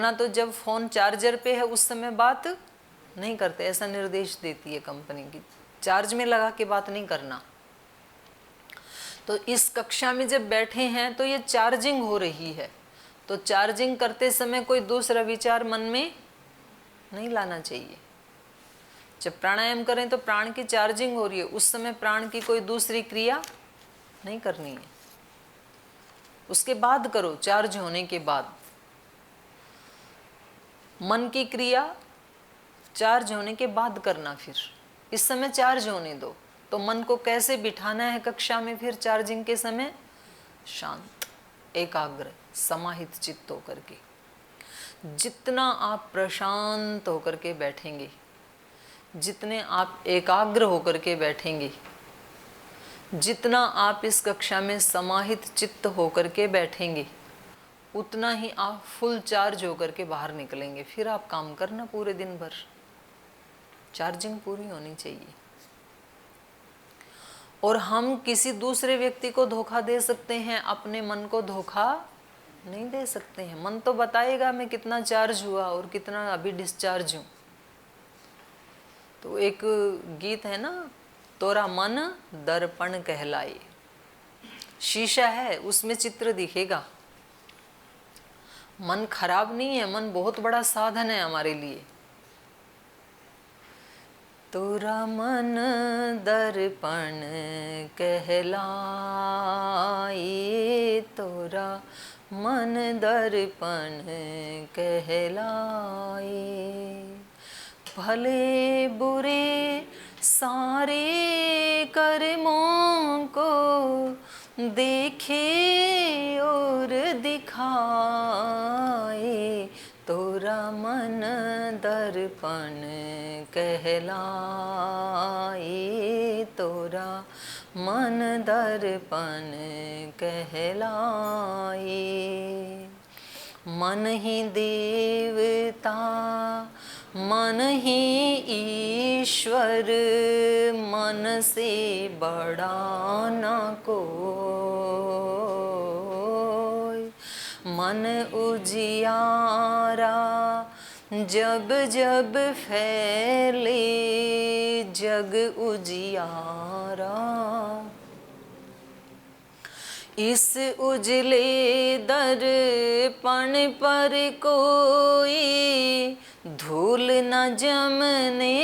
वरना तो जब फ़ोन चार्जर पे है उस समय बात नहीं करते, ऐसा निर्देश देती है कंपनी की, चार्ज में लगा के बात नहीं करना। तो इस कक्षा में जब बैठे हैं तो ये चार्जिंग हो रही है, तो चार्जिंग करते समय कोई दूसरा विचार मन में नहीं लाना चाहिए। जब प्राणायाम करें तो प्राण की चार्जिंग हो रही है, उस समय प्राण की कोई दूसरी क्रिया नहीं करनी है, उसके बाद करो, चार्ज होने के बाद। मन की क्रिया चार्ज होने के बाद करना, फिर इस समय चार्ज होने दो। तो मन को कैसे बिठाना है कक्षा में फिर चार्जिंग के समय? शांत, एकाग्र, समाहित चित्त होकर के। जितना आप प्रशांत होकर के बैठेंगे, जितने आप एकाग्र होकर के बैठेंगे, जितना आप इस कक्षा में समाहित चित्त होकर के बैठेंगे, उतना ही आप फुल चार्ज होकर के बाहर निकलेंगे। फिर आप काम करना पूरे दिन भर, चार्जिंग पूरी होनी चाहिए। और हम किसी दूसरे व्यक्ति को धोखा दे सकते हैं, अपने मन को धोखा नहीं दे सकते हैं। मन तो बताएगा मैं कितना चार्ज हुआ और कितना अभी डिस्चार्ज हूँ। तो एक गीत है ना, तोरा मन दर्पण कहलाए, शीशा है उसमें चित्र दिखेगा। मन खराब नहीं है, मन बहुत बड़ा साधन है हमारे लिए। तोरा मन दर्पण कहलाए, तोरा मन दर्पण कहलाए, भले बुरे सारे कर्मों को देखे और दिखाए, तोरा मन दर्पण कहलाए, तोरा मन दर्पण कहलाए। मन ही देवता, मन ही ईश्वर, मन से बड़ा न कोई। मन उजियारा जब जब फैले, जग उजियारा। इस उजले दर्पण पर कोई धूल न जमने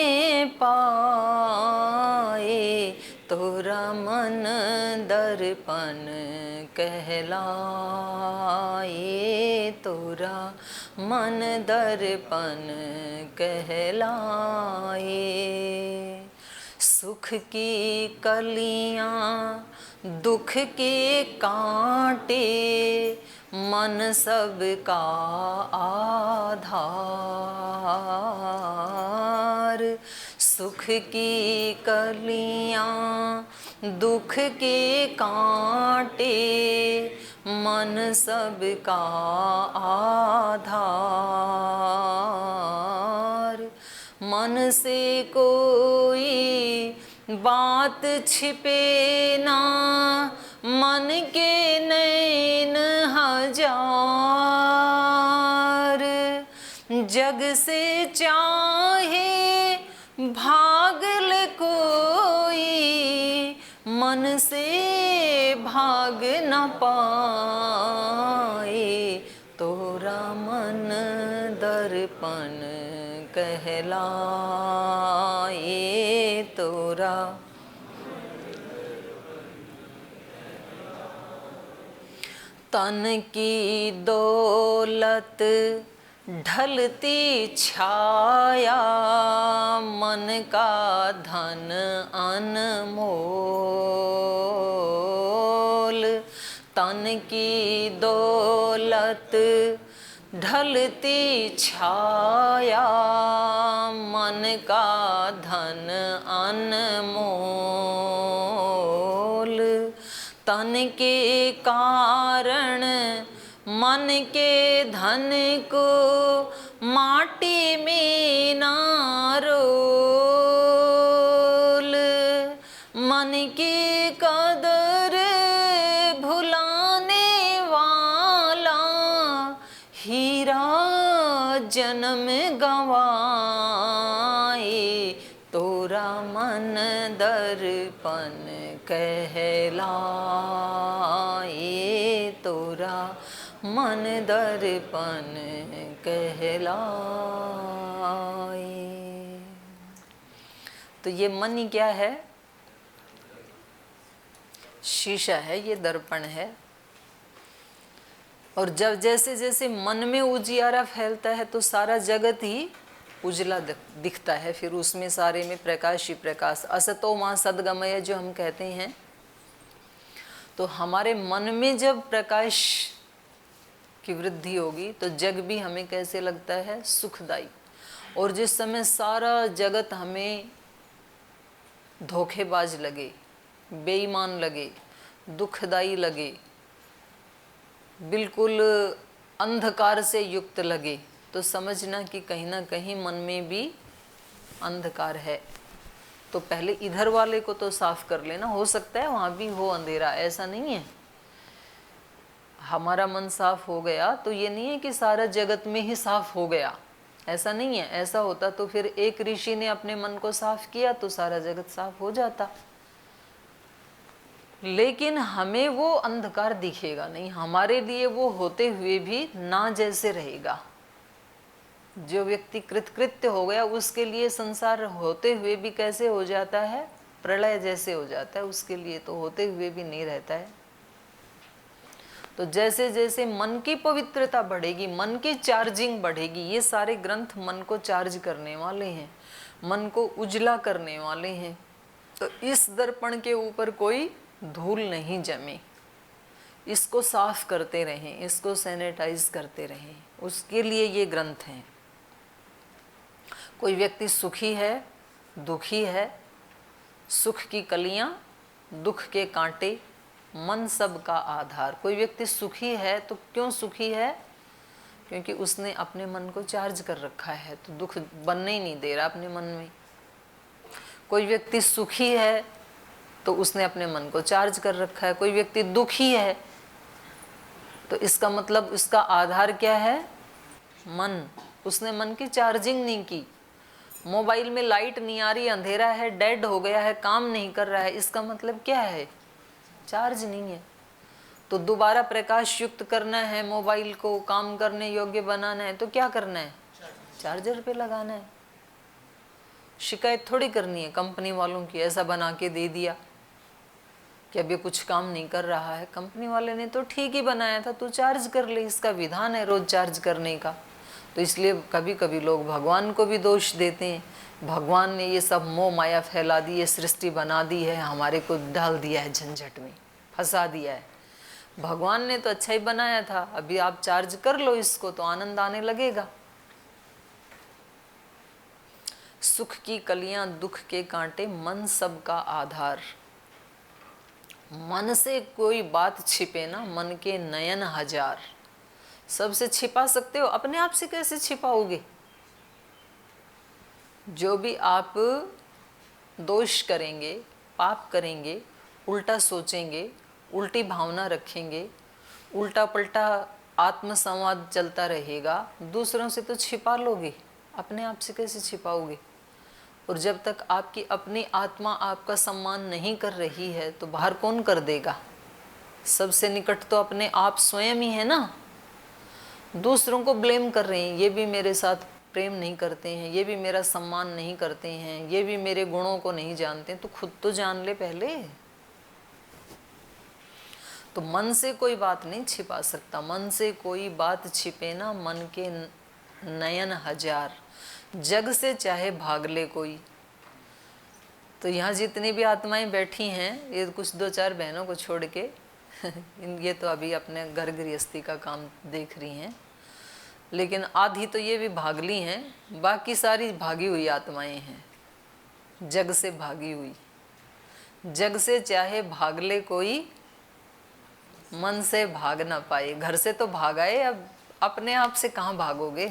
पाए, तोरा मन दर्पण कहलाए, तोरा मन दर्पण कहलाए। सुख की कलियाँ दुख के कांटे, मन सबका आधार। सुख की कलियाँ दुख के कांटे, मन सबका आधार। मन से कोई बात छिपे ना, मन के नैन हजार। जग से चाहे भागल कोई, मन से भाग न पाए, तोरा मन दर्पण कहलाए, तोरा तन की दौलत ढलती छाया, मन का धन अनमोल। तन की दौलत ढलती छाया, मन का धन अनमोल। तन के कारण मन के धन को माटी में ना रोल। मन की कदर भुलाने वाला हीरा गवाए, तोरा मन दर्पण कहलाए, तोरा मन दर्पण कहलाए। तो ये मन ही क्या है? शीशा है, ये दर्पण है। और जब जैसे जैसे मन में उजियारा फैलता है तो सारा जगत ही उजला दिखता है। फिर उसमें सारे में प्रकाश ही प्रकाश, असतो मां सद्गमय जो हम कहते हैं। तो हमारे मन में जब प्रकाश की वृद्धि होगी तो जग भी हमें कैसे लगता है? सुखदायी। और जिस समय सारा जगत हमें धोखेबाज लगे, बेईमान लगे, दुखदाई लगे, बिल्कुल अंधकार से युक्त लगे, तो समझना कि कहीं ना कहीं मन में भी अंधकार है। तो पहले इधर वाले को तो साफ कर लेना। हो सकता है वहाँ भी हो अंधेरा, ऐसा नहीं है। हमारा मन साफ हो गया तो ये नहीं है कि सारा जगत में ही साफ हो गया, ऐसा नहीं है। ऐसा होता तो फिर एक ऋषि ने अपने मन को साफ किया तो सारा जगत साफ हो जाता। लेकिन हमें वो अंधकार दिखेगा नहीं, हमारे लिए वो होते हुए भी ना जैसे रहेगा। जो व्यक्ति कृतकृत्य हो गया उसके लिए संसार होते हुए भी कैसे हो जाता है? प्रलय जैसे हो जाता है। उसके लिए तो होते हुए भी नहीं रहता है। तो जैसे जैसे मन की पवित्रता बढ़ेगी, मन की चार्जिंग बढ़ेगी, ये सारे ग्रंथ मन को चार्ज करने वाले हैं, मन को उजला करने वाले हैं। तो इस दर्पण के ऊपर कोई धूल नहीं जमे, इसको साफ करते रहें, इसको सैनिटाइज करते रहें, उसके लिए ये ग्रंथ हैं। कोई व्यक्ति सुखी है, दुखी है, सुख की कलियां, दुख के कांटे, मन सब का आधार। कोई व्यक्ति सुखी है तो क्यों सुखी है? क्योंकि उसने अपने मन को चार्ज कर रखा है, तो दुख बनने ही नहीं दे रहा अपने मन में। कोई व्यक्ति सुखी है तो उसने अपने मन को चार्ज कर रखा है। कोई व्यक्ति दुखी है तो इसका मतलब उसका आधार क्या है? मन। उसने मन की चार्जिंग नहीं की। मोबाइल में लाइट नहीं आ रही, अंधेरा है, डेड हो गया है, काम नहीं कर रहा है, इसका मतलब क्या है? चार्ज नहीं है। तो दोबारा प्रकाश युक्त करना है, मोबाइल को काम करने योग्य बनाना है, तो क्या करना है? चार्जर पे लगाना है। शिकायत थोड़ी करनी है कंपनी वालों की, ऐसा बना के दे दिया कि अब ये कुछ काम नहीं कर रहा है। कंपनी वाले ने तो ठीक ही बनाया था, तू चार्ज कर ले, इसका विधान है रोज चार्ज करने का। तो इसलिए कभी कभी लोग भगवान को भी दोष देते हैं, भगवान ने ये सब मोह माया फैला दी, ये सृष्टि बना दी है, हमारे को डाल दिया है झंझट में, फंसा दिया है। भगवान ने तो अच्छा ही बनाया था, अभी आप चार्ज कर लो इसको तो आनंद आने लगेगा। सुख की कलियां, दुख के कांटे, मन सब का आधार। मन से कोई बात छिपे ना, मन के नयन हजार। सबसे छिपा सकते हो, अपने आप से कैसे छिपाओगे? जो भी आप दोष करेंगे, पाप करेंगे, उल्टा सोचेंगे, उल्टी भावना रखेंगे, उल्टा पलटा आत्मसंवाद चलता रहेगा, दूसरों से तो छिपा लोगे, अपने आप से कैसे छिपाओगे? और जब तक आपकी अपनी आत्मा आपका सम्मान नहीं कर रही है तो बाहर कौन कर देगा? सबसे निकट तो अपने आप स्वयं ही है ना। दूसरों को ब्लेम कर रहे हैं, ये भी मेरे साथ प्रेम नहीं करते हैं, ये भी मेरा सम्मान नहीं करते हैं, ये भी मेरे गुणों को नहीं जानते, तो खुद तो जान ले पहले। तो मन से कोई बात नहीं छिपा सकता, मन से कोई बात छिपे ना, मन के नयन हजार। जग से चाहे भाग ले कोई। तो यहाँ जितनी भी आत्माएं बैठी हैं, ये कुछ दो चार बहनों को छोड़ के ये तो अभी अपने घर गृहस्थी का काम देख रही हैं, लेकिन आधी तो ये भी भागली हैं, बाकी सारी भागी हुई आत्माएं हैं, जग से भागी हुई। जग से चाहे भाग ले कोई, मन से भाग ना पाए। घर से तो भागाए, अब अपने आप से कहाँ भागोगे?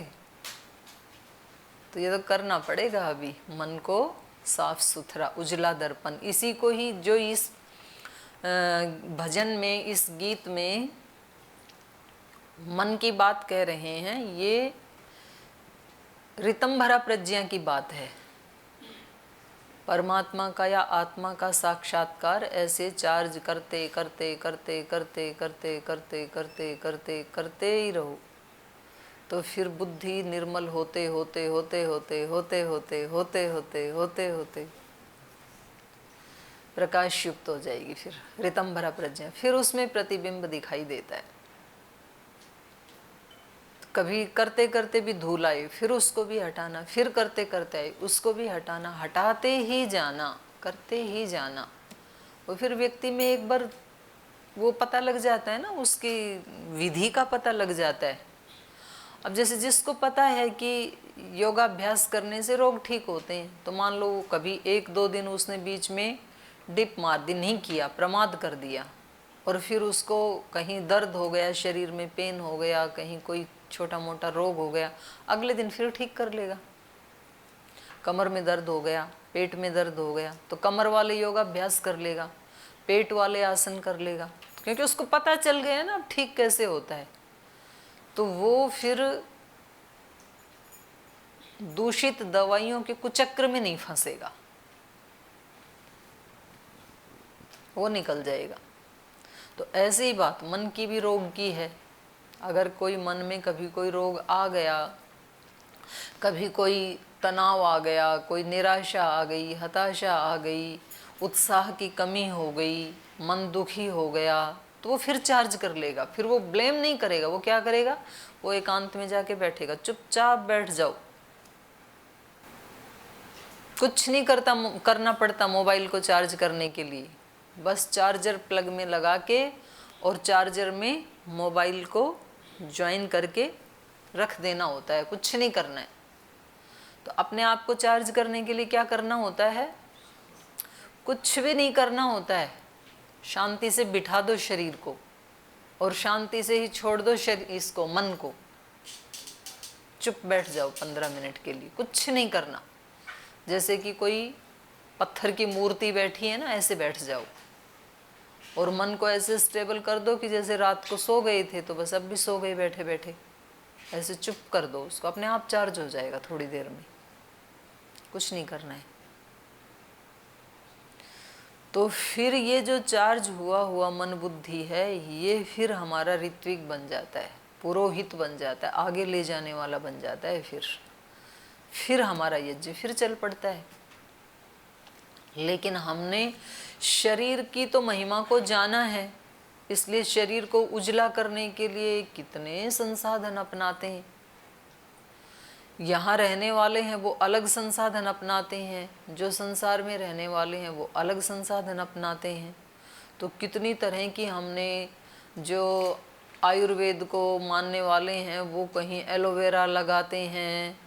तो ये तो करना पड़ेगा अभी, मन को साफ सुथरा, उजला दर्पण। इसी को ही जो इस भजन में, इस गीत में मन की बात कह रहे हैं, ये ऋतंभरा प्रज्ञा की बात है। परमात्मा का या आत्मा का साक्षात्कार ऐसे चार्ज करते करते करते करते करते करते करते करते करते ही रहो, तो फिर बुद्धि निर्मल होते होते होते होते होते होते होते होते होते होते प्रकाश युक्त हो जाएगी। फिर ऋतंभरा प्रज्ञा, फिर उसमें प्रतिबिंब दिखाई देता है। कभी करते करते भी धूल आई, फिर उसको भी हटाना, फिर करते करते आई, उसको भी हटाना, हटाते ही जाना, करते ही जाना। और फिर व्यक्ति में एक बार वो पता लग जाता है ना, उसकी विधि का पता लग जाता है। अब जैसे जिसको पता है कि योगाभ्यास करने से रोग ठीक होते हैं, तो मान लो कभी 1-2 दिन उसने बीच में डिप मार दी, नहीं किया, प्रमाद कर दिया, और फिर उसको कहीं दर्द हो गया, शरीर में पेन हो गया, कहीं कोई छोटा मोटा रोग हो गया, अगले दिन फिर ठीक कर लेगा। कमर में दर्द हो गया, पेट में दर्द हो गया, तो कमर वाले योगाभ्यास कर लेगा, पेट वाले आसन कर लेगा, क्योंकि उसको पता चल गया ना अब ठीक कैसे होता है। तो वो फिर दूषित दवाइयों के कुचक्र में नहीं फंसेगा, वो निकल जाएगा। तो ऐसी ही बात मन की भी रोग की है। अगर कोई मन में कभी कोई रोग आ गया, कभी कोई तनाव आ गया, कोई निराशा आ गई, हताशा आ गई, उत्साह की कमी हो गई, मन दुखी हो गया, तो वो फिर चार्ज कर लेगा। फिर वो ब्लेम नहीं करेगा, वो क्या करेगा, वो एकांत में जाके बैठेगा, चुपचाप बैठ जाओ, कुछ नहीं करना पड़ता मोबाइल को चार्ज करने के लिए। बस चार्जर प्लग में लगा के और चार्जर में मोबाइल को ज्वाइन करके रख देना होता है, कुछ नहीं करना है। तो अपने आप को चार्ज करने के लिए क्या करना होता है, कुछ भी नहीं करना होता है। शांति से बिठा दो शरीर को और शांति से ही छोड़ दो शरीर, इसको, मन को, चुप बैठ जाओ 15 मिनट के लिए, कुछ नहीं करना। जैसे कि कोई पत्थर की मूर्ति बैठी है ना, ऐसे बैठ जाओ और मन को ऐसे स्टेबल कर दो कि जैसे रात को सो गए थे तो बस अब भी सो गए बैठे बैठे, ऐसे चुप कर दो उसको, अपने आप चार्ज हो जाएगा थोड़ी देर में, कुछ नहीं करना है। तो फिर ये जो चार्ज हुआ मन बुद्धि है, ये फिर हमारा ऋत्विक बन जाता है, पुरोहित बन जाता है, आगे ले जाने वाला बन जाता है। फिर हमारा यज्ञ फिर चल पड़ता है। लेकिन हमने शरीर की तो महिमा को जाना है, इसलिए शरीर को उजला करने के लिए कितने संसाधन अपनाते हैं। यहाँ रहने वाले हैं वो अलग संसाधन अपनाते हैं, जो संसार में रहने वाले हैं वो अलग संसाधन अपनाते हैं। तो कितनी तरह की हमने, जो आयुर्वेद को मानने वाले हैं वो कहीं एलोवेरा लगाते हैं,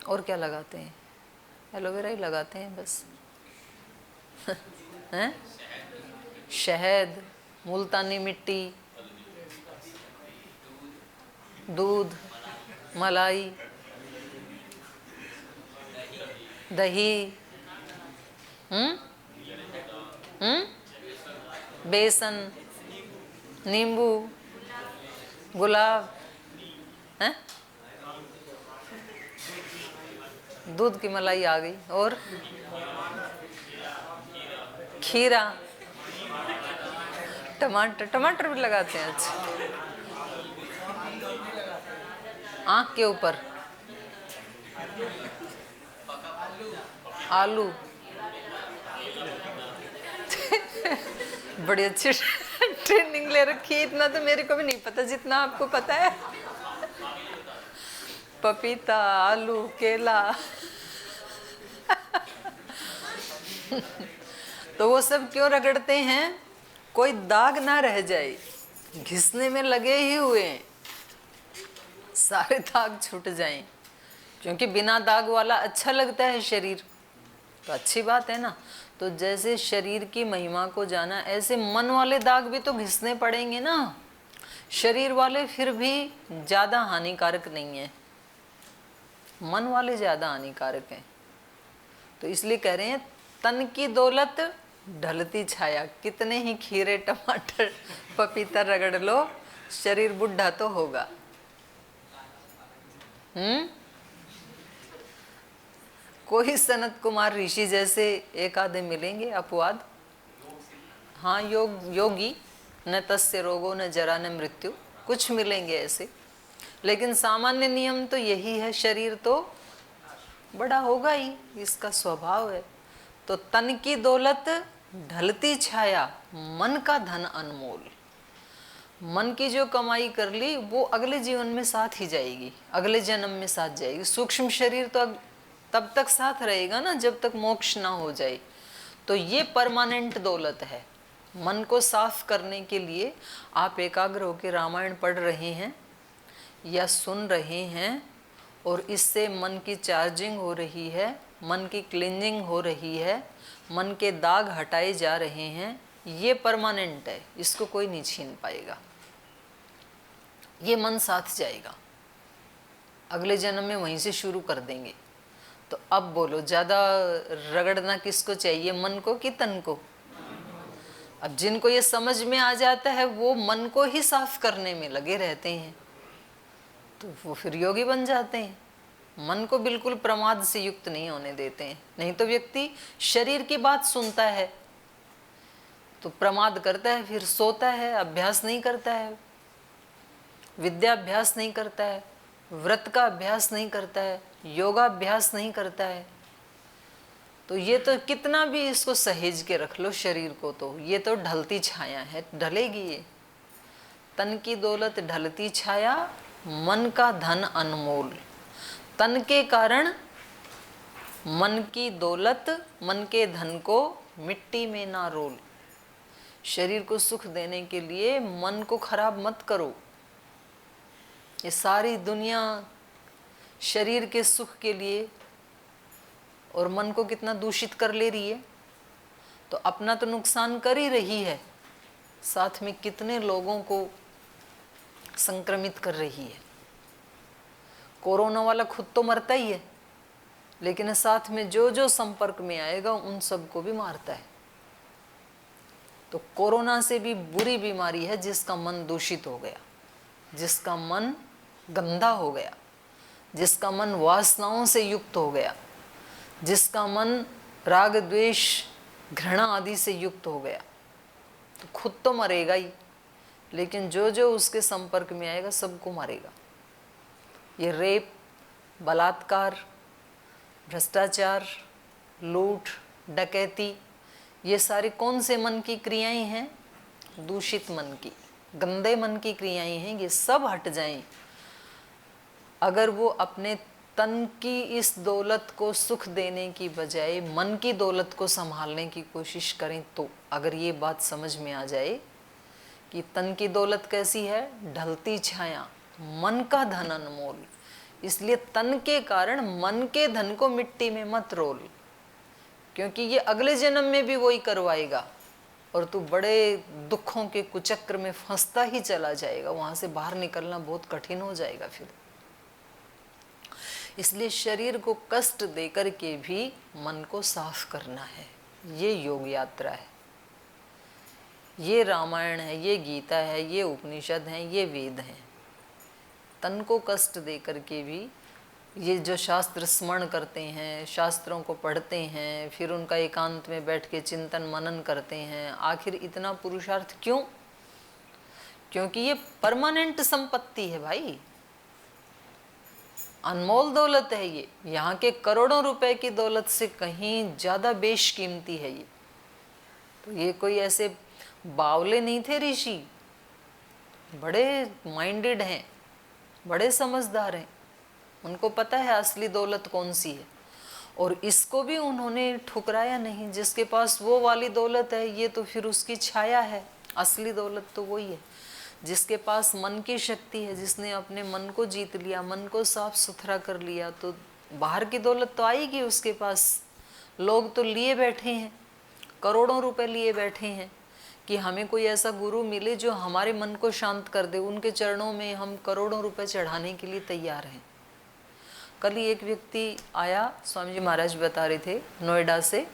और क्या लगाते हैं, एलोवेरा ही लगाते हैं बस हैं, शहद, मुल्तानी मिट्टी, दूध, मलाई, दही, बेसन, नींबू, गुलाब, हैं, दूध की मलाई आ गई, और खीरा, टमाटर भी लगाते हैं। अच्छा, आँख के ऊपर आलू बड़ी अच्छी ट्रेनिंग ले रखी है, इतना तो मेरे को भी नहीं पता जितना आपको पता है। पपीता, आलू, केला तो वो सब क्यों रगड़ते हैं, कोई दाग ना रह जाए, घिसने में लगे ही हुए हैं, सारे दाग छूट जाएं, क्योंकि बिना दाग वाला अच्छा लगता है शरीर, तो अच्छी बात है ना। तो जैसे शरीर की महिमा को जाना, ऐसे मन वाले दाग भी तो घिसने पड़ेंगे ना। शरीर वाले फिर भी ज़्यादा हानिकारक नहीं है, मन वाले ज़्यादा हानिकारक हैं। तो इसलिए कह रहे हैं, तन की दौलत ढलती छाया, कितने ही खीरे, टमाटर, पपीता रगड़ लो, शरीर बुढ़ा तो होगा। कोई सनत कुमार ऋषि जैसे एक आधे मिलेंगे अपवाद। हाँ, योगी, न तस्य रोगो न जरा न मृत्यु, कुछ मिलेंगे ऐसे, लेकिन सामान्य नियम तो यही है, शरीर तो बड़ा होगा ही, इसका स्वभाव है। तो तन की दौलत ढलती छाया, मन का धन अनमोल। मन की जो कमाई कर ली वो अगले जीवन में साथ ही जाएगी, अगले जन्म में साथ जाएगी। सूक्ष्म शरीर तो तब तक साथ रहेगा ना जब तक मोक्ष ना हो जाए। तो ये परमानेंट दौलत है। मन को साफ करने के लिए आप एकाग्र होकर रामायण पढ़ रहे हैं या सुन रहे हैं, और इससे मन की चार्जिंग हो रही है, मन की क्लींजिंग हो रही है, मन के दाग हटाए जा रहे हैं। ये परमानेंट है, इसको कोई नहीं छीन पाएगा। ये मन साथ जाएगा, अगले जन्म में वहीं से शुरू कर देंगे। तो अब बोलो, ज़्यादा रगड़ना किसको चाहिए, मन को कि तन को? अब जिनको ये समझ में आ जाता है वो मन को ही साफ करने में लगे रहते हैं, तो वो फिर योगी बन जाते हैं। मन को बिल्कुल प्रमाद से युक्त नहीं होने देते हैं। नहीं तो व्यक्ति शरीर की बात सुनता है तो प्रमाद करता है, फिर सोता है, अभ्यास नहीं करता है, विद्याभ्यास नहीं करता है, व्रत का अभ्यास नहीं करता है, योगाभ्यास नहीं करता है। तो ये तो कितना भी इसको सहेज के रख लो शरीर को, तो ये तो ढलती छाया है, ढलेगी ये। तन की दौलत ढलती छाया, मन का धन अनमोल। तन के कारण मन की दौलत, मन के धन को मिट्टी में ना रोल। शरीर को सुख देने के लिए मन को खराब मत करो। ये सारी दुनिया शरीर के सुख के लिए और मन को कितना दूषित कर ले रही है, तो अपना तो नुकसान कर ही रही है, साथ में कितने लोगों को संक्रमित कर रही है। कोरोना वाला खुद तो मरता ही है, लेकिन साथ में जो जो संपर्क में आएगा उन सबको भी मारता है। तो कोरोना से भी बुरी बीमारी है जिसका मन दूषित हो गया, जिसका मन गंदा हो गया, जिसका मन वासनाओं से युक्त हो गया, जिसका मन राग द्वेष घृणा आदि से युक्त हो गया। तो खुद तो मरेगा ही, लेकिन जो जो उसके संपर्क में आएगा सबको मारेगा। ये रेप, बलात्कार, भ्रष्टाचार, लूट, डकैती, ये सारी कौन से मन की क्रियाएं हैं? दूषित मन की, गंदे मन की क्रियाएं हैं। ये सब हट जाएं अगर वो अपने तन की इस दौलत को सुख देने की बजाय मन की दौलत को संभालने की कोशिश करें। तो अगर ये बात समझ में आ जाए कि तन की दौलत कैसी है, ढलती छाया, मन का धन अनमोल, इसलिए तन के कारण मन के धन को मिट्टी में मत रोल, क्योंकि ये अगले जन्म में भी वही करवाएगा और तू बड़े दुखों के कुचक्र में फंसता ही चला जाएगा। वहां से बाहर निकलना बहुत कठिन हो जाएगा फिर। इसलिए शरीर को कष्ट देकर के भी मन को साफ करना है। ये योग यात्रा है, ये रामायण है, ये गीता है, ये उपनिषद हैं, ये वेद हैं। तन को कष्ट देकर के भी ये जो शास्त्र स्मरण करते हैं, शास्त्रों को पढ़ते हैं, फिर उनका एकांत में बैठ के चिंतन मनन करते हैं, आखिर इतना पुरुषार्थ क्यों? क्योंकि ये परमानेंट संपत्ति है भाई, अनमोल दौलत है ये। यहाँ के करोड़ों रुपए की दौलत से कहीं ज़्यादा बेशकीमती है ये। तो ये कोई ऐसे बावले नहीं थे ऋषि, बड़े माइंडेड हैं, बड़े समझदार हैं। उनको पता है असली दौलत कौन सी है, और इसको भी उन्होंने ठुकराया नहीं। जिसके पास वो वाली दौलत है ये तो फिर उसकी छाया है, असली दौलत तो वही है जिसके पास मन की शक्ति है, जिसने अपने मन को जीत लिया, मन को साफ सुथरा कर लिया, तो बाहर की दौलत तो आएगी उसके पास। लोग तो लिए बैठे हैं, करोड़ों रुपए लिए बैठे हैं कि हमें कोई ऐसा गुरु मिले जो हमारे मन को शांत कर दे। उनके चरणों में हम करोड़ों रुपए चढ़ाने के लिए तैयार हैं। कल ही एक व्यक्ति आया, स्वामी जी महाराज बता रहे थे नोएडा से,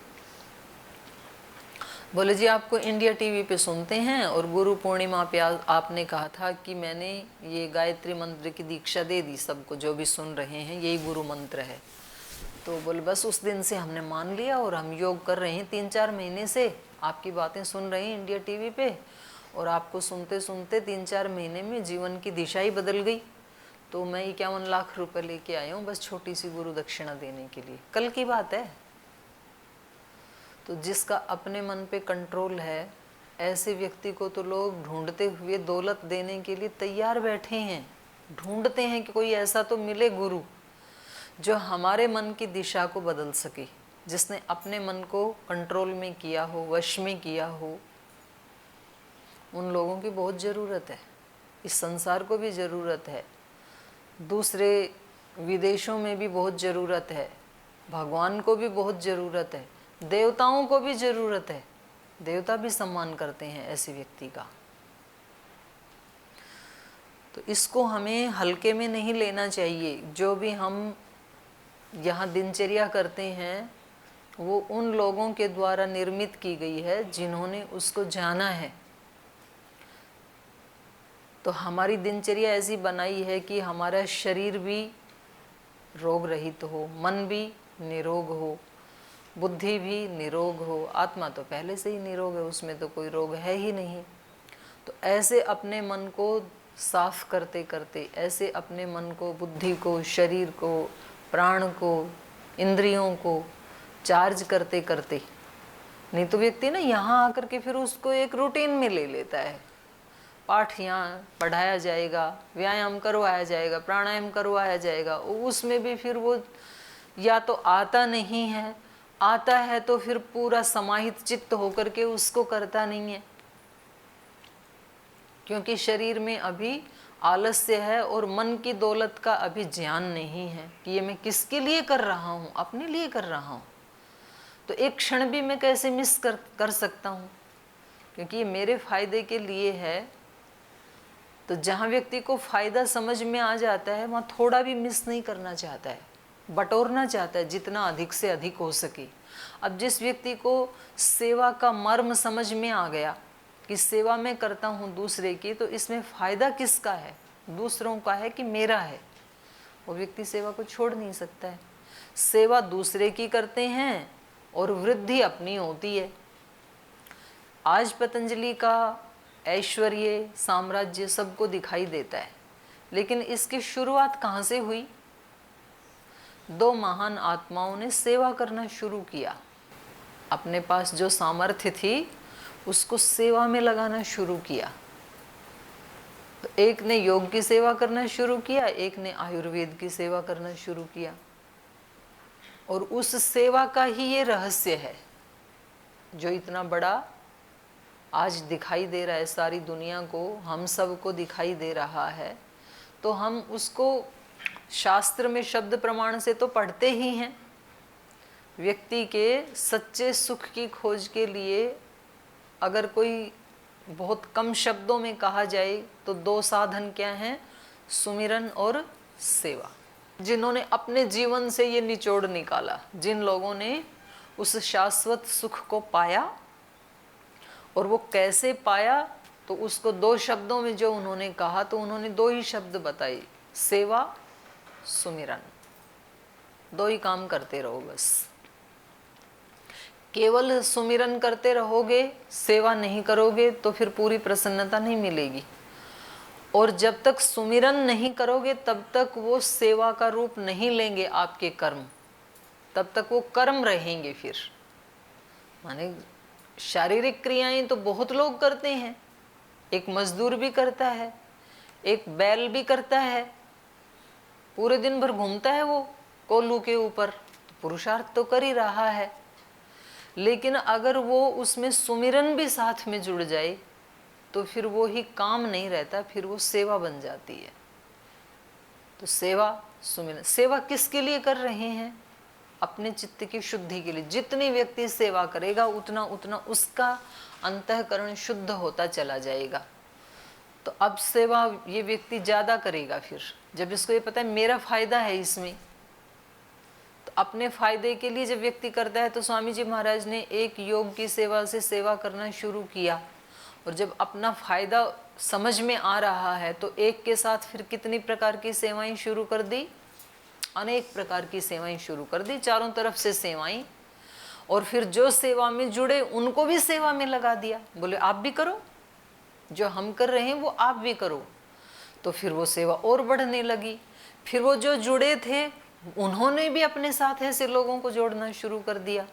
बोले जी आपको इंडिया टीवी पे सुनते हैं और गुरु पूर्णिमा पे आपने कहा था कि मैंने ये गायत्री मंत्र की दीक्षा दे दी सबको, जो भी सुन रहे हैं यही गुरु मंत्र है। तो बोले बस उस दिन से हमने मान लिया और हम योग कर रहे हैं 3-4 महीने से, आपकी बातें सुन रहे हैं इंडिया टीवी पे, और आपको सुनते सुनते 3-4 महीने में जीवन की दिशा ही बदल गई। तो मैं 51 लाख रुपए लेके आया हूँ बस छोटी सी गुरु दक्षिणा देने के लिए, कल की बात है। तो जिसका अपने मन पे कंट्रोल है, ऐसे व्यक्ति को तो लोग ढूंढते हुए दौलत देने के लिए तैयार बैठे हैं, ढूंढते हैं कि कोई ऐसा तो मिले गुरु जो हमारे मन की दिशा को बदल सके, जिसने अपने मन को कंट्रोल में किया हो, वश में किया हो। उन लोगों की बहुत ज़रूरत है, इस संसार को भी ज़रूरत है, दूसरे विदेशों में भी बहुत ज़रूरत है, भगवान को भी बहुत ज़रूरत है, देवताओं को भी ज़रूरत है। देवता भी सम्मान करते हैं ऐसे व्यक्ति का। तो इसको हमें हल्के में नहीं लेना चाहिए। जो भी हम यहाँ दिनचर्या करते हैं वो उन लोगों के द्वारा निर्मित की गई है जिन्होंने उसको जाना है। तो हमारी दिनचर्या ऐसी बनाई है कि हमारा शरीर भी रोग रहित हो, मन भी निरोग हो, बुद्धि भी निरोग हो। आत्मा तो पहले से ही निरोग है, उसमें तो कोई रोग है ही नहीं। तो ऐसे अपने मन को साफ करते करते, ऐसे अपने मन को, बुद्धि को, शरीर को, प्राण को, इंद्रियों को चार्ज करते करते, नहीं तो व्यक्ति ना यहाँ आकर के फिर उसको एक रूटीन में ले लेता है। पाठ यहाँ पढ़ाया जाएगा, व्यायाम करवाया जाएगा, प्राणायाम करवाया जाएगा, उसमें भी फिर वो या तो आता नहीं है, आता है तो फिर पूरा समाहित चित्त होकर के उसको करता नहीं है, क्योंकि शरीर में अभी आलस्य है और मन की दौलत का अभी ज्ञान नहीं है कि ये मैं किसके लिए कर रहा हूँ, अपने लिए कर रहा हूँ। तो एक क्षण भी मैं कैसे मिस कर सकता हूँ, क्योंकि ये मेरे फायदे के लिए है। तो जहाँ व्यक्ति को फायदा समझ में आ जाता है वहाँ थोड़ा भी मिस नहीं करना चाहता है, बटोरना चाहता है जितना अधिक से अधिक हो सके। अब जिस व्यक्ति को सेवा का मर्म समझ में आ गया कि सेवा मैं करता हूँ दूसरे की, तो इसमें फ़ायदा किसका है, दूसरों का है कि मेरा है, वो व्यक्ति सेवा को छोड़ नहीं सकता है। सेवा दूसरे की करते हैं और वृद्धि अपनी होती है। आज पतंजलि का ऐश्वर्य, साम्राज्य सबको दिखाई देता है, लेकिन इसकी शुरुआत कहाँ से हुई? दो महान आत्माओं ने सेवा करना शुरू किया, अपने पास जो सामर्थ्य थी उसको सेवा में लगाना शुरू किया। तो एक ने योग की सेवा करना शुरू किया, एक ने आयुर्वेद की सेवा करना शुरू किया, और उस सेवा का ही ये रहस्य है जो इतना बड़ा आज दिखाई दे रहा है सारी दुनिया को, हम सब को दिखाई दे रहा है। तो हम उसको शास्त्र में शब्द प्रमाण से तो पढ़ते ही हैं। व्यक्ति के सच्चे सुख की खोज के लिए अगर कोई बहुत कम शब्दों में कहा जाए तो दो साधन क्या हैं? सुमिरन और सेवा। जिन्होंने अपने जीवन से ये निचोड़ निकाला, जिन लोगों ने उस शाश्वत सुख को पाया, और वो कैसे पाया, तो उसको दो शब्दों में जो उन्होंने कहा, तो उन्होंने दो ही शब्द बताए, सेवा, सुमिरन। दो ही काम करते रहो बस। केवल सुमिरन करते रहोगे, सेवा नहीं करोगे तो फिर पूरी प्रसन्नता नहीं मिलेगी। और जब तक सुमिरन नहीं करोगे तब तक वो सेवा का रूप नहीं लेंगे आपके कर्म, तब तक वो कर्म रहेंगे। फिर माने शारीरिक क्रियाएं तो बहुत लोग करते हैं, एक मजदूर भी करता है, एक बैल भी करता है, पूरे दिन भर घूमता है वो कोल्हू के ऊपर, तो पुरुषार्थ तो कर ही रहा है। लेकिन अगर वो उसमें सुमिरन भी साथ में जुड़ जाए तो फिर वो ही काम नहीं रहता, फिर वो सेवा बन जाती है। तो सेवा, सुमिरन। सेवा किसके लिए कर रहे हैं? अपने चित्त की शुद्धि के लिए। जितनी व्यक्ति सेवा करेगा उतना उतना उसका अंतःकरण शुद्ध होता चला जाएगा। तो अब सेवा ये व्यक्ति ज़्यादा करेगा। फिर जब इसको ये पता है मेरा फायदा है इसमें, तो अपने फायदे के लिए जब व्यक्ति करता है, तो स्वामी जी महाराज ने एक योग की सेवा से सेवा करना शुरू किया, और जब अपना फायदा समझ में आ रहा है तो एक के साथ फिर कितनी प्रकार की सेवाएं शुरू कर दी। अनेक प्रकार की सेवाएं शुरू कर दी, चारों तरफ से सेवाएं। और फिर जो सेवा में जुड़े उनको भी सेवा में लगा दिया, बोले आप भी करो, जो हम कर रहे हैं वो आप भी करो। तो फिर वो सेवा और बढ़ने लगी। फिर वो जो जुड़े थे उन्होंने भी अपने साथ ऐसे लोगों को जोड़ना शुरू कर दिया।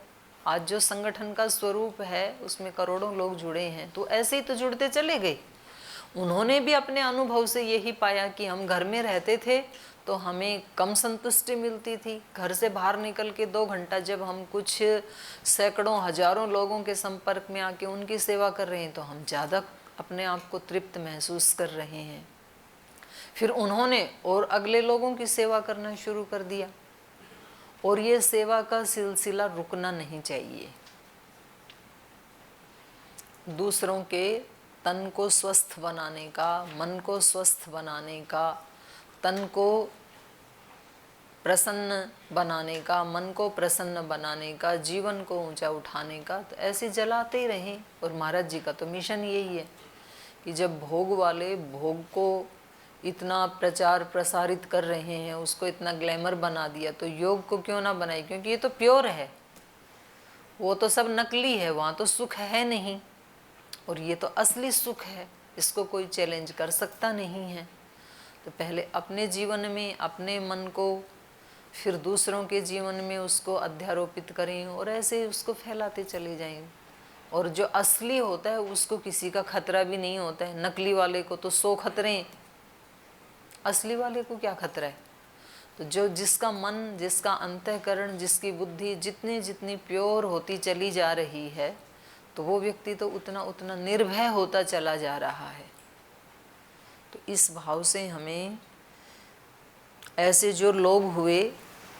आज जो संगठन का स्वरूप है उसमें करोड़ों लोग जुड़े हैं, तो ऐसे ही तो जुड़ते चले गए। उन्होंने भी अपने अनुभव से यही पाया कि हम घर में रहते थे तो हमें कम संतुष्टि मिलती थी, घर से बाहर निकल के 2 घंटा जब हम कुछ सैकड़ों हजारों लोगों के संपर्क में आके उनकी सेवा कर रहे हैं तो हम ज़्यादा अपने आप को तृप्त महसूस कर रहे हैं। फिर उन्होंने और अगले लोगों की सेवा करना शुरू कर दिया, और ये सेवा का सिलसिला रुकना नहीं चाहिए। दूसरों के तन को स्वस्थ बनाने का, मन को स्वस्थ बनाने का, तन को प्रसन्न बनाने का, मन को प्रसन्न बनाने का, जीवन को ऊंचा उठाने का, तो ऐसे जलाते ही रहें। और महाराज जी का तो मिशन यही है कि जब भोग वाले भोग को इतना प्रचार प्रसारित कर रहे हैं, उसको इतना ग्लैमर बना दिया, तो योग को क्यों ना बनाए, क्योंकि ये तो प्योर है, वो तो सब नकली है, वहाँ तो सुख है नहीं, और ये तो असली सुख है, इसको कोई चैलेंज कर सकता नहीं है। तो पहले अपने जीवन में अपने मन को, फिर दूसरों के जीवन में उसको अध्यारोपित करें और ऐसे उसको फैलाते चले जाएं। और जो असली होता है उसको किसी का खतरा भी नहीं होता है। नकली वाले को तो 100 खतरे, असली वाले को क्या खतरा है। तो जो जिसका मन, जिसका अंतःकरण, जिसकी बुद्धि जितनी जितनी प्योर होती चली जा रही है, तो वो व्यक्ति तो उतना उतना निर्भय होता चला जा रहा है। तो इस भाव से हमें ऐसे जो लोग हुए,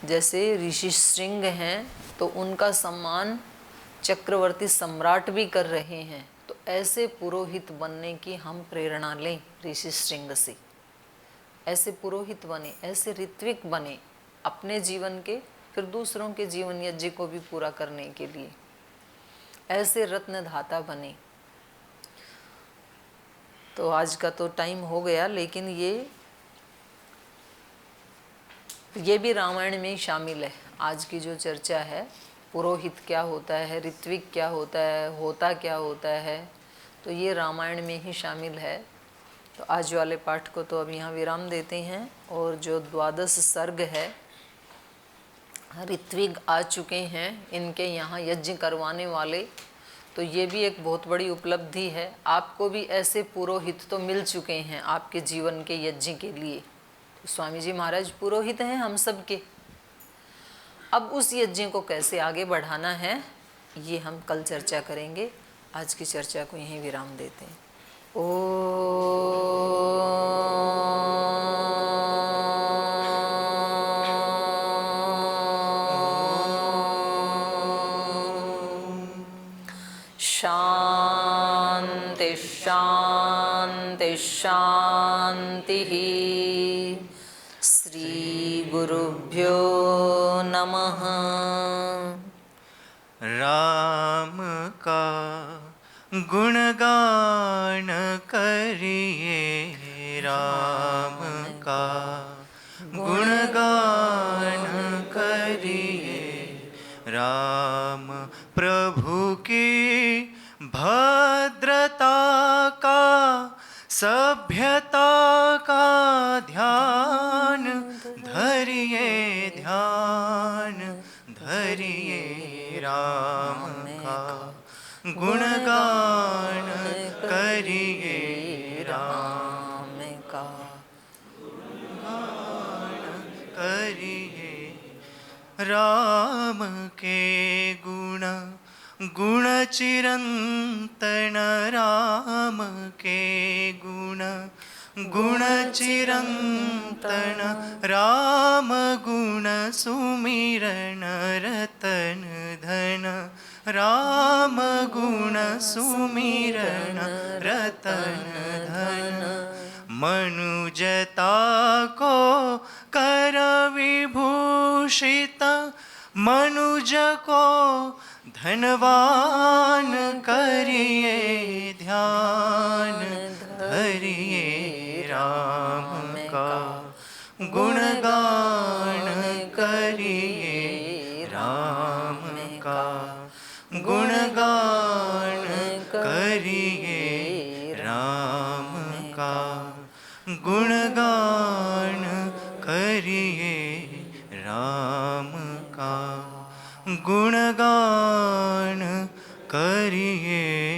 जैसे ऋषि श्रृंग हैं, तो उनका सम्मान चक्रवर्ती सम्राट भी कर रहे हैं, तो ऐसे पुरोहित बनने की हम प्रेरणा लें ऋषि श्रृंग से। ऐसे पुरोहित बने, ऐसे ऋत्विक बने अपने जीवन के, फिर दूसरों के जीवन यज्ञ को भी पूरा करने के लिए, ऐसे रत्नधाता बने। तो आज का तो टाइम हो गया, लेकिन ये भी रामायण में ही शामिल है। आज की जो चर्चा है, पुरोहित क्या होता है, ऋत्विक क्या होता क्या होता है, तो ये रामायण में ही शामिल है। तो आज वाले पाठ को तो अब यहाँ विराम देते हैं। और जो 12 सर्ग है, ऋत्विक आ चुके हैं, इनके यहाँ यज्ञ करवाने वाले, तो ये भी एक बहुत बड़ी उपलब्धि है। आपको भी ऐसे पुरोहित तो मिल चुके हैं आपके जीवन के यज्ञ के लिए। तो स्वामी जी महाराज पुरोहित हैं हम सब के। अब उस यज्ञ को कैसे आगे बढ़ाना है, ये हम कल चर्चा करेंगे। आज की चर्चा को यहीं विराम देते हैं। शांति शांति शांति। श्री गुरुभ्यो नमः। राम का गुणगान करिए, राम का गुणगान करिए। राम प्रभु की भद्रता का, सभ्यता का ध्यान धरिए, ध्यान धरिए। राम का गुणगान करिए, राम का गुणगान करिए। राम के गुण चिरंतन, राम के गुण चिरंतन। राम गुण सुमिरन रतन धन, राम गुण सुमिरन रतन धन। मनुजता को कर विभूषित, मनुज को धनवान करिए, ध्यान धरिए। राम का गुणगान करिए राम का, गुणगान करिए राम का, गुणगान करिए राम का, गुणगान करिए